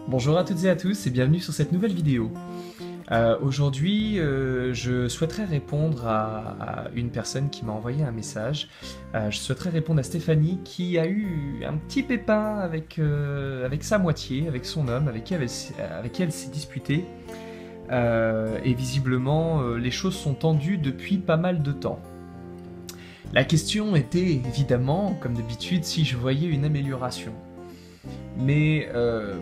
Bonjour à toutes et à tous et bienvenue sur cette nouvelle vidéo. Aujourd'hui, je souhaiterais répondre à une personne qui m'a envoyé un message. Je souhaiterais répondre à Stéphanie qui a eu un petit pépin avec sa moitié, avec son homme, avec qui elle s'est disputée. Et visiblement, les choses sont tendues depuis pas mal de temps. La question était évidemment, comme d'habitude, si je voyais une amélioration. Mais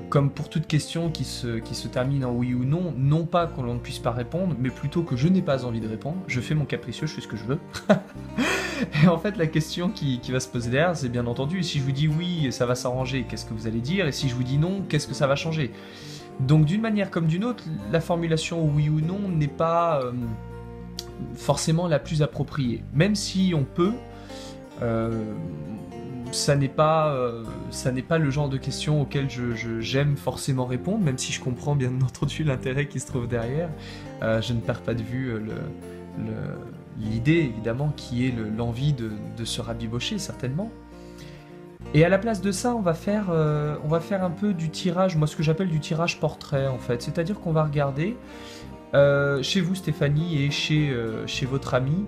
comme pour toute question qui se termine en oui ou non, non pas qu'on ne puisse pas répondre, mais plutôt que je n'ai pas envie de répondre, je fais mon capricieux, je fais ce que je veux. Et en fait, la question qui va se poser derrière, c'est bien entendu, si je vous dis oui, ça va s'arranger, qu'est-ce que vous allez dire? Et si je vous dis non, qu'est-ce que ça va changer? Donc d'une manière comme d'une autre, la formulation oui ou non n'est pas forcément la plus appropriée. Même si on peut... ça n'est pas le genre de question auquel j'aime forcément répondre, même si je comprends bien entendu l'intérêt qui se trouve derrière. Je ne perds pas de vue l'idée, évidemment, qui est l'envie de se rabibocher, certainement. Et à la place de ça, on va faire un peu du tirage, moi ce que j'appelle du tirage portrait, en fait. C'est-à-dire qu'on va regarder, chez vous Stéphanie et chez votre ami,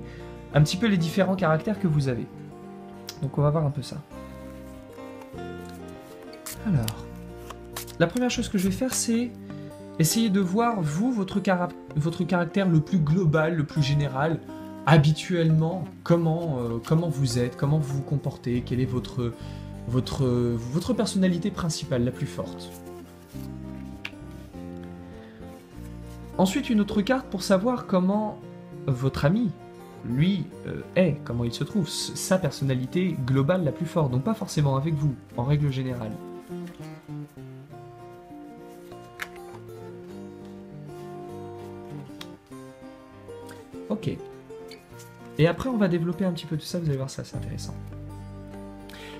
un petit peu les différents caractères que vous avez. Donc on va voir un peu ça. Alors, la première chose que je vais faire, c'est essayer de voir, vous, votre caractère le plus global, le plus général, habituellement, comment vous êtes, comment vous vous comportez, quelle est votre personnalité principale, la plus forte. Ensuite, une autre carte pour savoir comment votre ami, lui, comment il se trouve, sa personnalité globale la plus forte, donc pas forcément avec vous, en règle générale. Ok. Et après, on va développer un petit peu tout ça, vous allez voir ça, c'est intéressant.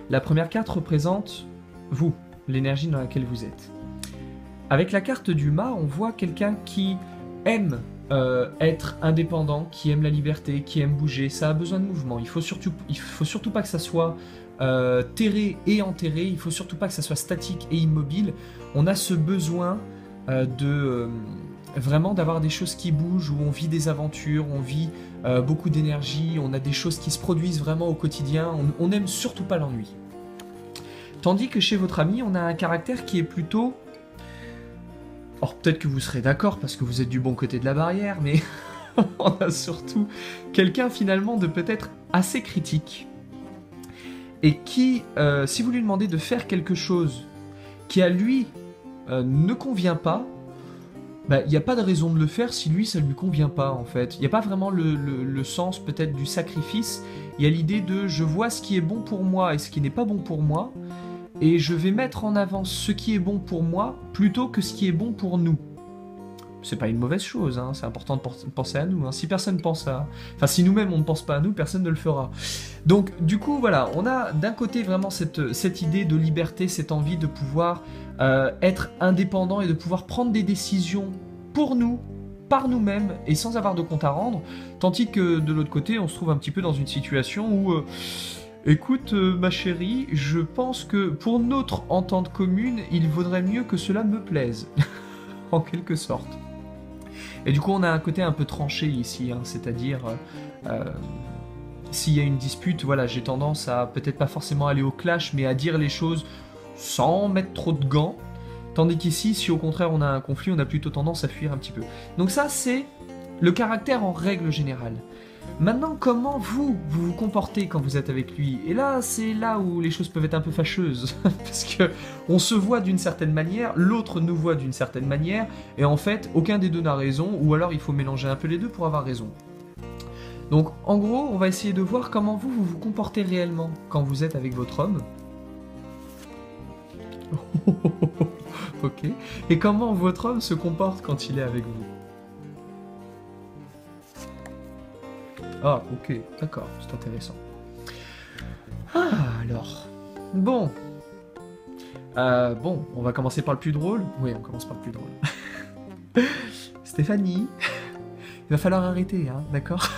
La première carte représente vous, l'énergie dans laquelle vous êtes. Avec la carte du mât, on voit quelqu'un qui aime être indépendant, qui aime la liberté, qui aime bouger, ça a besoin de mouvement. Il faut surtout pas que ça soit terré et enterré, il faut surtout pas que ça soit statique et immobile. On a ce besoin vraiment d'avoir des choses qui bougent, où on vit des aventures, on vit beaucoup d'énergie, on a des choses qui se produisent vraiment au quotidien, on n'aime surtout pas l'ennui. Tandis que chez votre ami, on a un caractère qui est plutôt... Or peut-être que vous serez d'accord parce que vous êtes du bon côté de la barrière, mais on a surtout quelqu'un finalement de peut-être assez critique, et qui, si vous lui demandez de faire quelque chose qui à lui ne convient pas, il n'y a pas de raison de le faire si lui ça lui convient pas en fait. Il n'y a pas vraiment le sens peut-être du sacrifice, il y a l'idée de je vois ce qui est bon pour moi et ce qui n'est pas bon pour moi, et je vais mettre en avant ce qui est bon pour moi plutôt que ce qui est bon pour nous. C'est pas une mauvaise chose, hein, c'est important de penser à nous. Hein. Si personne pense à... Enfin, si nous-mêmes on ne pense pas à nous, personne ne le fera. Donc, du coup, voilà, on a d'un côté vraiment cette idée de liberté, cette envie de pouvoir être indépendant et de pouvoir prendre des décisions pour nous, par nous-mêmes et sans avoir de compte à rendre, tandis que de l'autre côté, on se trouve un petit peu dans une situation où... Écoute, ma chérie, je pense que pour notre entente commune, il vaudrait mieux que cela me plaise, en quelque sorte. Et du coup, on a un côté un peu tranché ici, hein, c'est-à-dire, s'il y a une dispute, voilà, j'ai tendance à peut-être pas forcément aller au clash, mais à dire les choses sans mettre trop de gants, tandis qu'ici, si au contraire on a un conflit, on a plutôt tendance à fuir un petit peu. Donc ça, c'est le caractère en règle générale. Maintenant, comment vous vous comportez quand vous êtes avec lui? Et là, c'est là où les choses peuvent être un peu fâcheuses. Parce que on se voit d'une certaine manière, l'autre nous voit d'une certaine manière, et en fait, aucun des deux n'a raison, ou alors il faut mélanger un peu les deux pour avoir raison. Donc, en gros, on va essayer de voir comment vous vous comportez réellement quand vous êtes avec votre homme. Ok. Et comment votre homme se comporte quand il est avec vous. Ah, ok, d'accord, c'est intéressant. Ah, alors... Bon. On va commencer par le plus drôle. Oui, on commence par le plus drôle. Stéphanie, il va falloir arrêter, hein, d'accord?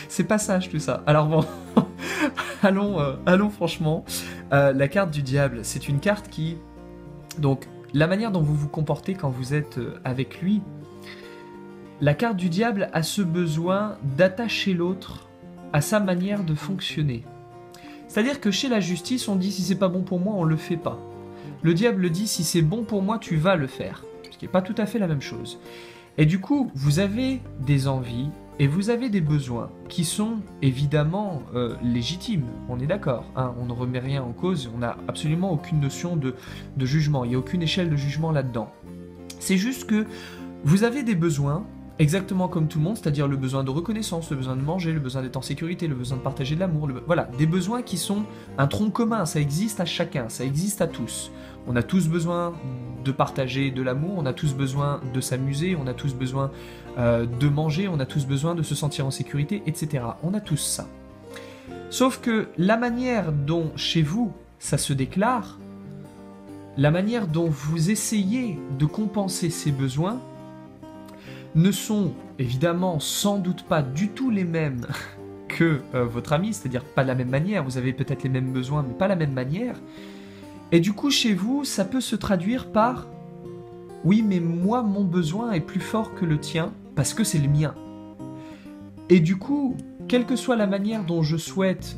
C'est pas sage tout ça. Alors bon, allons franchement. La carte du diable, c'est une carte qui... Donc, la manière dont vous vous comportez quand vous êtes avec lui, la carte du diable a ce besoin d'attacher l'autre à sa manière de fonctionner. C'est-à-dire que chez la justice, on dit si c'est pas bon pour moi, on le fait pas. Le diable dit si c'est bon pour moi, tu vas le faire. Ce qui n'est pas tout à fait la même chose. Et du coup, vous avez des envies et vous avez des besoins qui sont évidemment légitimes. On est d'accord, hein, on ne remet rien en cause, on n'a absolument aucune notion de jugement. Il n'y a aucune échelle de jugement là-dedans. C'est juste que vous avez des besoins exactement comme tout le monde, c'est-à-dire le besoin de reconnaissance, le besoin de manger, le besoin d'être en sécurité, le besoin de partager de l'amour, voilà, des besoins qui sont un tronc commun, ça existe à chacun, ça existe à tous. On a tous besoin de partager de l'amour, on a tous besoin de s'amuser, on a tous besoin de manger, on a tous besoin de se sentir en sécurité, etc. On a tous ça. Sauf que la manière dont chez vous ça se déclare, la manière dont vous essayez de compenser ces besoins, ne sont évidemment sans doute pas du tout les mêmes que votre ami, c'est-à-dire pas de la même manière, vous avez peut-être les mêmes besoins mais pas la même manière, et du coup chez vous ça peut se traduire par « oui mais moi mon besoin est plus fort que le tien parce que c'est le mien ». Et du coup, quelle que soit la manière dont je souhaite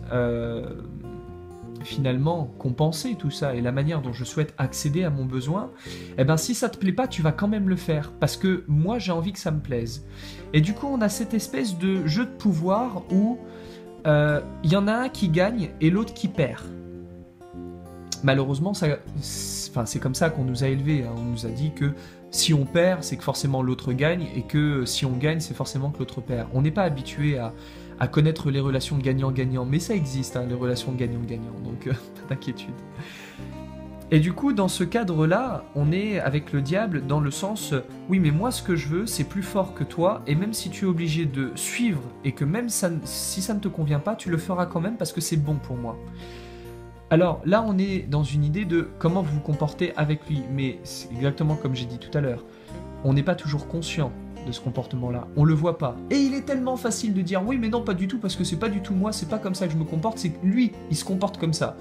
finalement compenser tout ça et la manière dont je souhaite accéder à mon besoin, eh ben si ça te plaît pas, tu vas quand même le faire parce que moi j'ai envie que ça me plaise. Et du coup on a cette espèce de jeu de pouvoir où y en a un qui gagne et l'autre qui perd. Malheureusement c'est comme ça qu'on nous a élevés, hein. On nous a dit que si on perd c'est que forcément l'autre gagne et que si on gagne c'est forcément que l'autre perd. On n'est pas habitué à connaître les relations gagnant-gagnant, mais ça existe, hein, les relations gagnant-gagnant, donc pas d'inquiétude. Et du coup, dans ce cadre-là, on est avec le diable dans le sens, oui, mais moi, ce que je veux, c'est plus fort que toi, et même si tu es obligé de suivre, et que même si ça ne te convient pas, tu le feras quand même parce que c'est bon pour moi. Alors là, on est dans une idée de comment vous vous comportez avec lui, mais c'est exactement comme j'ai dit tout à l'heure, on n'est pas toujours conscient de ce comportement-là, on le voit pas. Et il est tellement facile de dire oui mais non pas du tout parce que c'est pas du tout moi, c'est pas comme ça que je me comporte, c'est que lui il se comporte comme ça.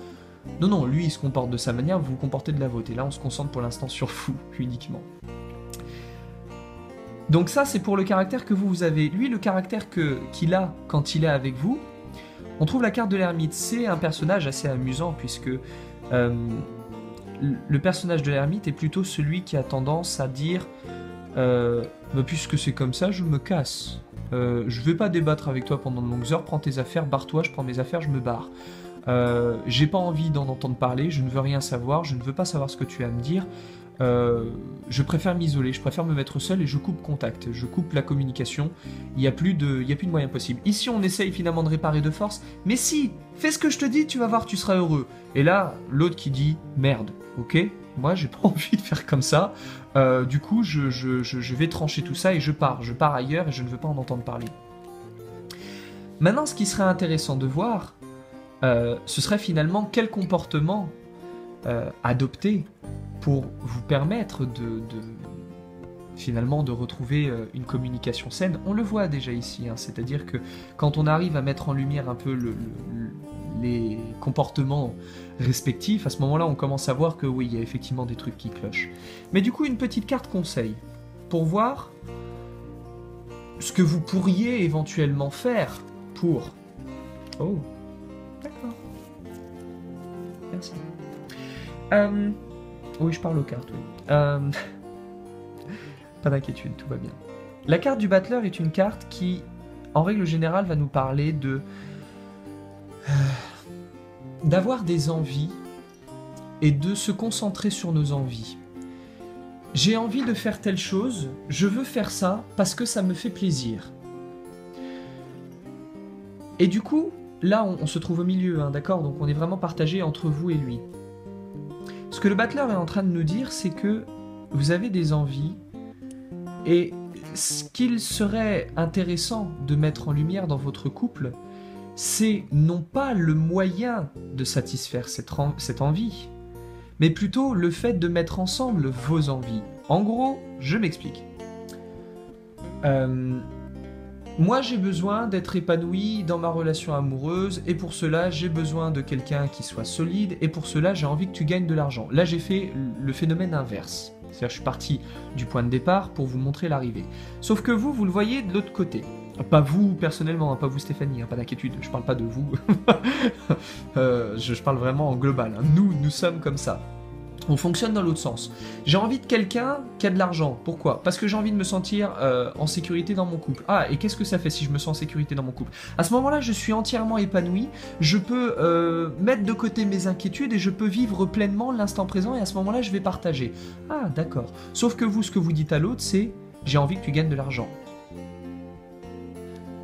Non, lui il se comporte de sa manière, vous vous comportez de la vôtre. Et là on se concentre pour l'instant sur vous uniquement. Donc ça c'est pour le caractère que vous avez. Lui le caractère qu'il a quand il est avec vous, on trouve la carte de l'ermite. C'est un personnage assez amusant puisque le personnage de l'ermite est plutôt celui qui a tendance à dire puisque c'est comme ça, je me casse. Je vais pas débattre avec toi pendant de longues heures, prends tes affaires, barre-toi, je prends mes affaires, je me barre. J'ai pas envie d'en entendre parler, je ne veux rien savoir, je ne veux pas savoir ce que tu as à me dire. Je préfère m'isoler, je préfère me mettre seul et je coupe contact, je coupe la communication, il n'y a plus de moyen possible. Ici on essaye finalement de réparer de force, mais si, fais ce que je te dis, tu vas voir, tu seras heureux. Et là, l'autre qui dit, merde, ok, moi j'ai pas envie de faire comme ça, du coup je vais trancher tout ça et je pars ailleurs et je ne veux pas en entendre parler. Maintenant ce qui serait intéressant de voir, ce serait finalement quel comportement adopter pour vous permettre finalement de retrouver une communication saine. On le voit déjà ici, hein, c'est-à-dire que quand on arrive à mettre en lumière un peu les comportements respectifs, à ce moment-là on commence à voir que oui, il y a effectivement des trucs qui clochent. Mais du coup une petite carte conseil pour voir ce que vous pourriez éventuellement faire pour... Oh, d'accord. Merci. Oui, je parle aux cartes, oui. Pas d'inquiétude, tout va bien. La carte du battleur est une carte qui, en règle générale, va nous parler d'avoir des envies et de se concentrer sur nos envies. J'ai envie de faire telle chose, je veux faire ça parce que ça me fait plaisir. Et du coup, là, on se trouve au milieu, hein, d'accord ? Donc on est vraiment partagé entre vous et lui. Ce que le battleur est en train de nous dire, c'est que vous avez des envies et ce qu'il serait intéressant de mettre en lumière dans votre couple, c'est non pas le moyen de satisfaire cette envie, mais plutôt le fait de mettre ensemble vos envies. En gros, je m'explique. Moi, j'ai besoin d'être épanoui dans ma relation amoureuse, et pour cela, j'ai besoin de quelqu'un qui soit solide, et pour cela, j'ai envie que tu gagnes de l'argent. Là, j'ai fait le phénomène inverse. C'est-à-dire, je suis parti du point de départ pour vous montrer l'arrivée. Sauf que vous le voyez de l'autre côté. Pas vous personnellement, pas vous Stéphanie, pas d'inquiétude, je parle pas de vous. Je parle vraiment en global. Nous sommes comme ça. On fonctionne dans l'autre sens. J'ai envie de quelqu'un qui a de l'argent. Pourquoi? Parce que j'ai envie de me sentir en sécurité dans mon couple. Ah, et qu'est-ce que ça fait si je me sens en sécurité dans mon couple? À ce moment-là, je suis entièrement épanoui. Je peux mettre de côté mes inquiétudes et je peux vivre pleinement l'instant présent. Et à ce moment-là, je vais partager. Ah, d'accord. Sauf que vous, ce que vous dites à l'autre, c'est « j'ai envie que tu gagnes de l'argent ».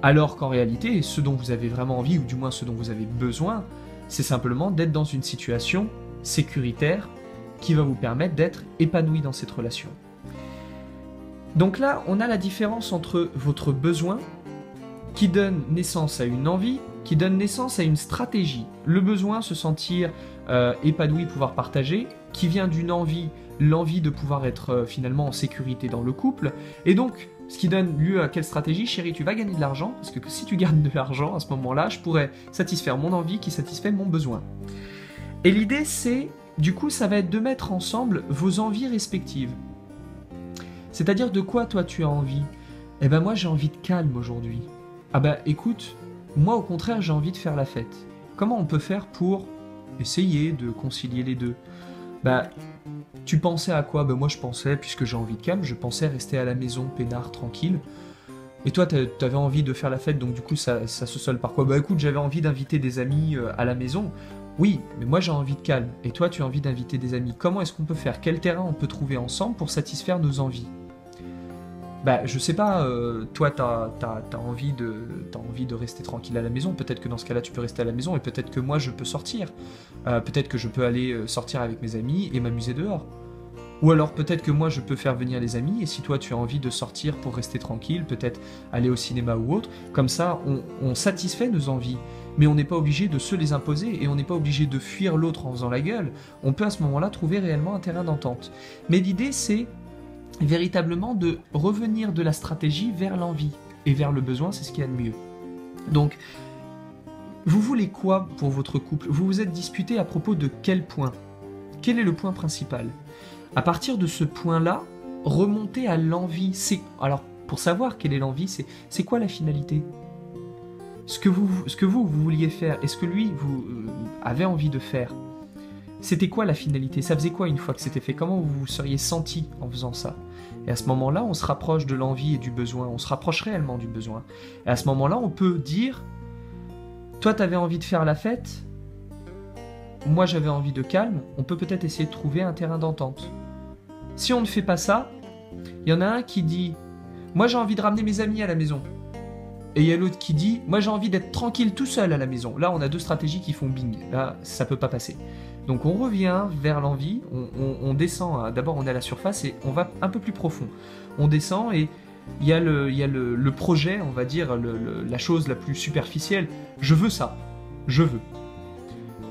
Alors qu'en réalité, ce dont vous avez vraiment envie, ou du moins ce dont vous avez besoin, c'est simplement d'être dans une situation sécuritaire qui va vous permettre d'être épanoui dans cette relation. Donc là, on a la différence entre votre besoin, qui donne naissance à une envie, qui donne naissance à une stratégie. Le besoin, se sentir épanoui, pouvoir partager, qui vient d'une envie, l'envie de pouvoir être finalement en sécurité dans le couple, et donc ce qui donne lieu à quelle stratégie? Chérie, tu vas gagner de l'argent, parce que si tu gagnes de l'argent, à ce moment-là, je pourrais satisfaire mon envie qui satisfait mon besoin. Et l'idée, c'est, du coup, ça va être de mettre ensemble vos envies respectives. C'est-à-dire, de quoi toi tu as envie? Eh ben moi, j'ai envie de calme aujourd'hui. Ah ben écoute, moi au contraire, j'ai envie de faire la fête. Comment on peut faire pour essayer de concilier les deux? Bah, tu pensais à quoi? Ben moi je pensais, puisque j'ai envie de calme, je pensais rester à la maison, peinard, tranquille. Et toi, t'avais envie de faire la fête, donc du coup ça se solde par quoi? Bah écoute, j'avais envie d'inviter des amis à la maison. Oui, mais moi j'ai envie de calme, et toi tu as envie d'inviter des amis. Comment est-ce qu'on peut faire? Quel terrain on peut trouver ensemble pour satisfaire nos envies? Bah, je sais pas, toi, t'as envie de rester tranquille à la maison. Peut-être que dans ce cas-là, tu peux rester à la maison, et peut-être que moi, je peux sortir. Peut-être que je peux aller sortir avec mes amis et m'amuser dehors. Ou alors, peut-être que moi, je peux faire venir les amis, et si toi, tu as envie de sortir pour rester tranquille, peut-être aller au cinéma ou autre, comme ça, on satisfait nos envies. Mais on n'est pas obligé de se les imposer, et on n'est pas obligé de fuir l'autre en faisant la gueule. On peut à ce moment-là trouver réellement un terrain d'entente. Mais l'idée, c'est véritablement de revenir de la stratégie vers l'envie et vers le besoin, c'est ce qu'il y a de mieux. Donc, vous voulez quoi pour votre couple? Vous vous êtes disputé à propos de quel point? Quel est le point principal? À partir de ce point-là, remontez à l'envie. Alors, pour savoir quelle est l'envie, c'est quoi la finalité? Ce que vous vouliez faire, et ce que lui, vous avez envie de faire, c'était quoi la finalité? Ça faisait quoi une fois que c'était fait? Comment vous vous seriez senti en faisant ça? Et à ce moment-là, on se rapproche de l'envie et du besoin. On se rapproche réellement du besoin. Et à ce moment-là, on peut dire, toi, t'avais envie de faire la fête, moi, j'avais envie de calme. On peut peut-être essayer de trouver un terrain d'entente. Si on ne fait pas ça, il y en a un qui dit, moi, j'ai envie de ramener mes amis à la maison. Et il y a l'autre qui dit, moi, j'ai envie d'être tranquille tout seul à la maison. Là, on a deux stratégies qui font bing. Là, ça peut pas passer. Donc on revient vers l'envie, on descend, d'abord on est à la surface et on va un peu plus profond. On descend et il y a le projet, on va dire, la chose la plus superficielle. Je veux ça, je veux.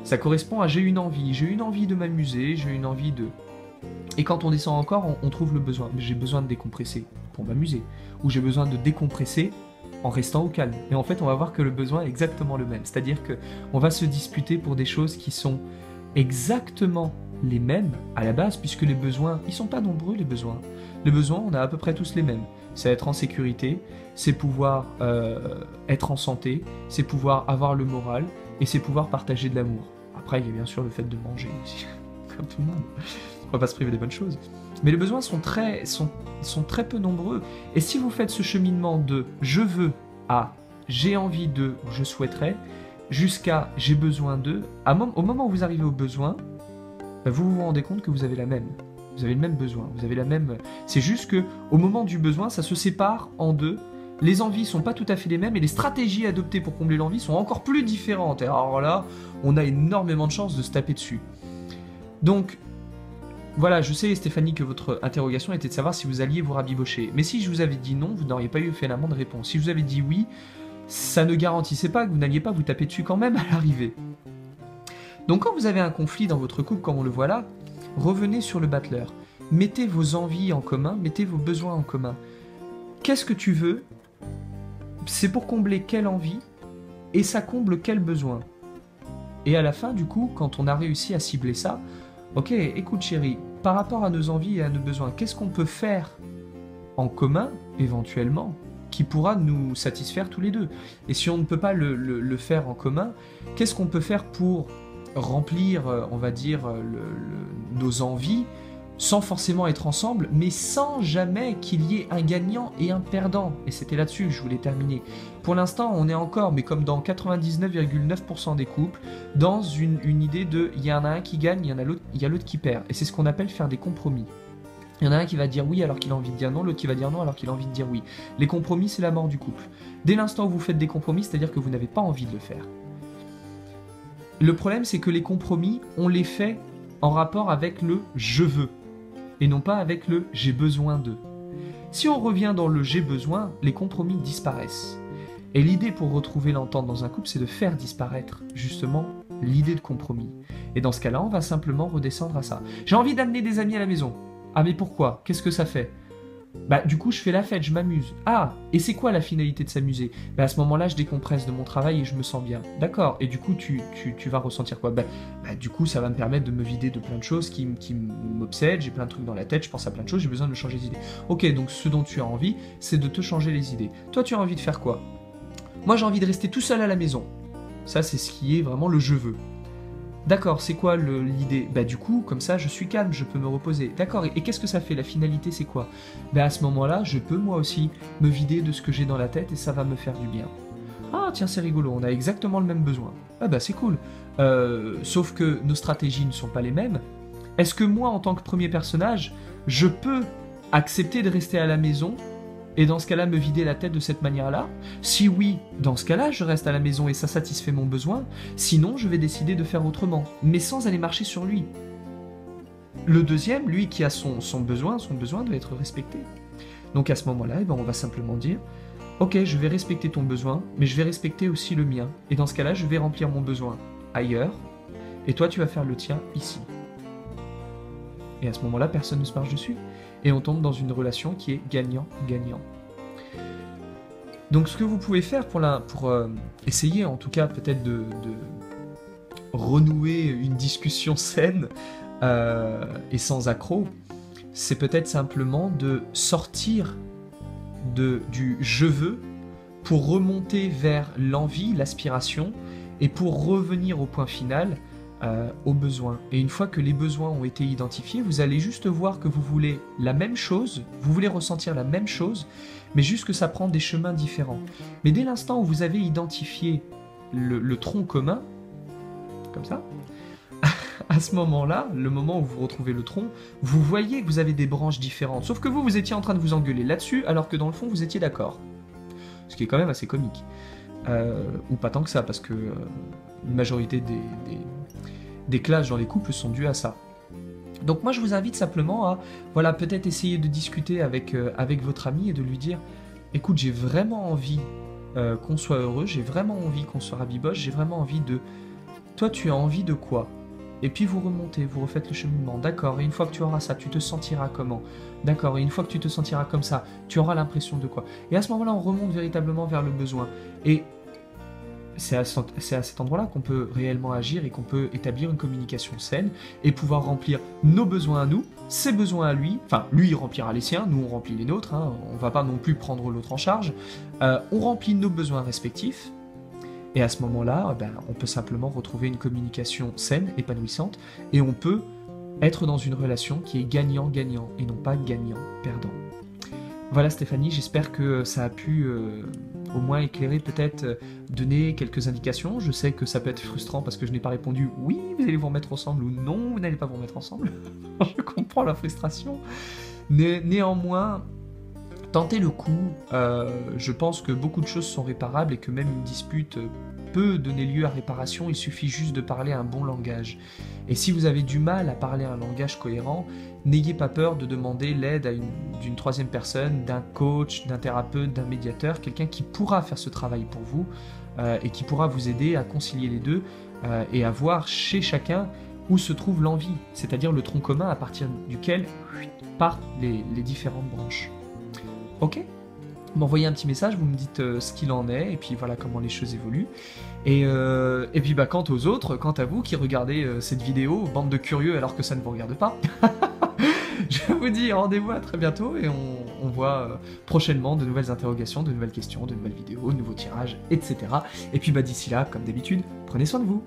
Ça correspond à j'ai une envie de m'amuser, j'ai une envie de... Et quand on descend encore, on trouve le besoin. J'ai besoin de décompresser pour m'amuser. Ou j'ai besoin de décompresser en restant au calme. Et en fait, on va voir que le besoin est exactement le même. C'est-à-dire qu'on va se disputer pour des choses qui sont exactement les mêmes à la base, puisque les besoins, ils sont pas nombreux les besoins. Les besoins, on a à peu près tous les mêmes. C'est être en sécurité, c'est pouvoir être en santé, c'est pouvoir avoir le moral, et c'est pouvoir partager de l'amour. Après, il y a bien sûr le fait de manger aussi, comme tout le monde. On va pas se priver des bonnes choses. Mais les besoins sont très peu nombreux. Et si vous faites ce cheminement de « je veux » à « j'ai envie de » ou « je souhaiterais », jusqu'à « j'ai besoin de », au moment où vous arrivez au besoin, vous vous rendez compte que vous avez la même. Vous avez le même besoin, vous avez la même... C'est juste que au moment du besoin, ça se sépare en deux. Les envies sont pas tout à fait les mêmes et les stratégies adoptées pour combler l'envie sont encore plus différentes. Et alors là, on a énormément de chances de se taper dessus. Donc, voilà, je sais Stéphanie que votre interrogation était de savoir si vous alliez vous rabibocher. Mais si je vous avais dit non, vous n'auriez pas eu fait la moindre réponse. Si je vous avais dit oui, ça ne garantissait pas que vous n'alliez pas vous taper dessus quand même à l'arrivée. Donc quand vous avez un conflit dans votre couple, comme on le voit là, revenez sur le battleur. Mettez vos envies en commun, mettez vos besoins en commun. Qu'est-ce que tu veux? c'est pour combler quelle envie et ça comble quel besoin. Et à la fin, du coup, quand on a réussi à cibler ça, ok, écoute chérie, par rapport à nos envies et à nos besoins, qu'est-ce qu'on peut faire en commun, éventuellement, qui pourra nous satisfaire tous les deux? Et si on ne peut pas le faire en commun, qu'est-ce qu'on peut faire pour remplir, on va dire, nos envies, sans forcément être ensemble, mais sans jamais qu'il y ait un gagnant et un perdant. Et c'était là-dessus que je voulais terminer. Pour l'instant, on est encore, mais comme dans 99,9% des couples, dans une idée de il y en a un qui gagne, il y a l'autre qui perd. Et c'est ce qu'on appelle faire des compromis. Il y en a un qui va dire oui alors qu'il a envie de dire non, l'autre qui va dire non alors qu'il a envie de dire oui. Les compromis, c'est la mort du couple. Dès l'instant où vous faites des compromis, c'est-à-dire que vous n'avez pas envie de le faire. Le problème, c'est que les compromis, on les fait en rapport avec le « je veux » et non pas avec le « j'ai besoin de ». Si on revient dans le « j'ai besoin », les compromis disparaissent. Et l'idée pour retrouver l'entente dans un couple, c'est de faire disparaître justement l'idée de compromis. Et dans ce cas-là, on va simplement redescendre à ça. J'ai envie d'amener des amis à la maison. Ah mais pourquoi? Qu'est-ce que ça fait? Bah du coup je fais la fête, je m'amuse. Ah, et c'est quoi la finalité de s'amuser? Bah à ce moment-là je décompresse de mon travail et je me sens bien. D'accord, et du coup tu vas ressentir quoi? Bah du coup ça va me permettre de me vider de plein de choses qui m'obsèdent, j'ai plein de trucs dans la tête, je pense à plein de choses, j'ai besoin de me changer les idées. Ok, donc ce dont tu as envie, c'est de te changer les idées. Toi tu as envie de faire quoi? Moi j'ai envie de rester tout seul à la maison. Ça c'est ce qui est vraiment le je veux. D'accord, c'est quoi l'idée? Bah du coup, comme ça, je suis calme, je peux me reposer. D'accord, et qu'est-ce que ça fait? La finalité, c'est quoi? Bah à ce moment-là, je peux moi aussi me vider de ce que j'ai dans la tête et ça va me faire du bien. Ah tiens, c'est rigolo, on a exactement le même besoin. Ah bah c'est cool. Sauf que nos stratégies ne sont pas les mêmes. Est-ce que moi, en tant que premier personnage, je peux accepter de rester à la maison et dans ce cas-là me vider la tête de cette manière-là? Si oui, dans ce cas-là, je reste à la maison et ça satisfait mon besoin. Sinon, je vais décider de faire autrement, mais sans aller marcher sur lui. Le deuxième, lui qui a son besoin doit être respecté. Donc à ce moment-là, eh ben, on va simplement dire « Ok, je vais respecter ton besoin, mais je vais respecter aussi le mien. Et dans ce cas-là, je vais remplir mon besoin ailleurs, et toi, tu vas faire le tien ici. » Et à ce moment-là, personne ne se marche dessus. Et on tombe dans une relation qui est gagnant-gagnant. Donc ce que vous pouvez faire pour essayer en tout cas peut-être de renouer une discussion saine et sans accroc, c'est peut-être simplement de sortir du « je veux » pour remonter vers l'envie, l'aspiration, et pour revenir au point final, aux besoins. Et une fois que les besoins ont été identifiés, vous allez juste voir que vous voulez la même chose, vous voulez ressentir la même chose, mais juste que ça prend des chemins différents. Mais dès l'instant où vous avez identifié le tronc commun, comme ça, à ce moment-là, le moment où vous retrouvez le tronc, vous voyez que vous avez des branches différentes. Sauf que vous étiez en train de vous engueuler là-dessus, alors que dans le fond, vous étiez d'accord. Ce qui est quand même assez comique. Ou pas tant que ça, parce que une majorité des clashs dans les couples sont dus à ça. Donc moi je vous invite simplement à voilà, peut-être essayer de discuter avec votre ami et de lui dire écoute, j'ai vraiment envie qu'on soit heureux, j'ai vraiment envie qu'on soit rabiboche, j'ai vraiment envie de... Toi tu as envie de quoi? Et puis vous remontez, vous refaites le cheminement, d'accord, et une fois que tu auras ça, tu te sentiras comment? D'accord, et une fois que tu te sentiras comme ça, tu auras l'impression de quoi? Et à ce moment-là, on remonte véritablement vers le besoin. Et c'est à cet endroit-là qu'on peut réellement agir et qu'on peut établir une communication saine et pouvoir remplir nos besoins à nous, ses besoins à lui, enfin lui il remplira les siens, nous on remplit les nôtres, hein, on va pas non plus prendre l'autre en charge, on remplit nos besoins respectifs. Et à ce moment-là, ben, on peut simplement retrouver une communication saine, épanouissante, et on peut être dans une relation qui est gagnant-gagnant, et non pas gagnant-perdant. Voilà Stéphanie, j'espère que ça a pu au moins éclairer, peut-être donner quelques indications. Je sais que ça peut être frustrant parce que je n'ai pas répondu « oui, vous allez vous remettre ensemble » ou « non, vous n'allez pas vous remettre ensemble ». Je comprends la frustration. Néanmoins, tentez le coup, je pense que beaucoup de choses sont réparables et que même une dispute peut donner lieu à réparation, il suffit juste de parler un bon langage. Et si vous avez du mal à parler un langage cohérent, n'ayez pas peur de demander l'aide d'une troisième personne, d'un coach, d'un thérapeute, d'un médiateur, quelqu'un qui pourra faire ce travail pour vous et qui pourra vous aider à concilier les deux et à voir chez chacun où se trouve l'envie, c'est-à-dire le tronc commun à partir duquel partent les différentes branches. Ok ? Vous m'envoyez un petit message, vous me dites ce qu'il en est, et puis voilà comment les choses évoluent. Et puis bah, quant aux autres, quant à vous qui regardez cette vidéo, bande de curieux alors que ça ne vous regarde pas, je vous dis rendez-vous à très bientôt et on voit prochainement de nouvelles interrogations, de nouvelles questions, de nouvelles vidéos, de nouveaux tirages, etc. Et puis bah, d'ici là, comme d'habitude, prenez soin de vous.